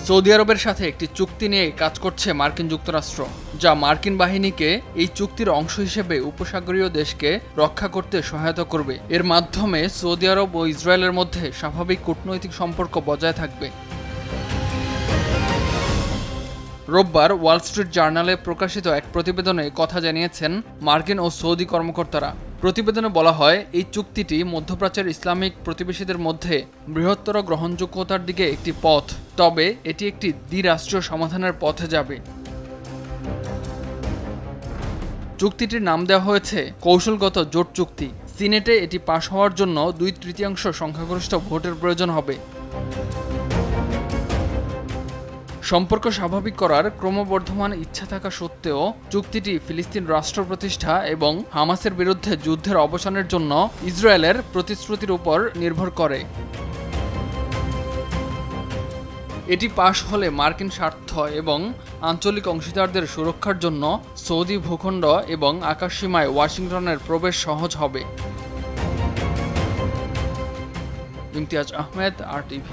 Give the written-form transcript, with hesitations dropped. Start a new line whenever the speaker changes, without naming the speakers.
Saudi আরবের সাথে একটি চুক্তি নিয়ে কাজ করছে মার্কিন যুক্তরাষ্ট্র, যা মার্কিন বাহিনীকে এই চুক্তির অংশ হিসেবে উপসাগরীয় দেশকে রক্ষা করতে সহায়তা করবে। এর মাধ্যমে সৌদি আরব ও ইসরায়েলের মধ্যে স্বাভাবিক কূটনৈতিক সম্পর্ক বজায় থাকবে। রোববার ওয়াল স্ট্রিট জার্নালে প্রকাশিত এক প্রতিবেদনে কথা জানিয়েছেন মার্কিন ও সৌদি কর্মকর্তারা। প্রতিবেদনে বলা হয়, এই চুক্তিটি মধ্যপ্রাচ্যের ইসলামিক প্রতিবেশীদের মধ্যে বৃহত্তর গ্রহণযোগ্যতার দিকে একটি পথ, তবে এটি একটি দ্বিরাষ্ট্রীয় সমাধানের পথে যাবে। চুক্তিটির নাম দেওয়া হয়েছে কৌশলগত জোট চুক্তি। সিনেটে এটি পাশ হওয়ার জন্য 2/3 সংখ্যাগরিষ্ঠ ভোটের প্রয়োজন হবে। সম্পর্ক স্বাভাবিক করার ক্রমবর্ধমান ইচ্ছা থাকা সত্ত্বেও চুক্তিটি ফিলিস্তিন রাষ্ট্র প্রতিষ্ঠা এবং হামাসের বিরুদ্ধে যুদ্ধের অবসানের জন্য ইসরায়েলের প্রতিশ্রুতির উপর নির্ভর করে। এটি পাশ হলে মার্কিন স্বার্থ এবং আঞ্চলিক অংশীদারদের সুরক্ষার জন্য সৌদি ভূখণ্ড এবং আকাশসীমায় ওয়াশিংটনের প্রবেশ সহজ হবে। ইমতিয়াজ আহমেদ, RTV।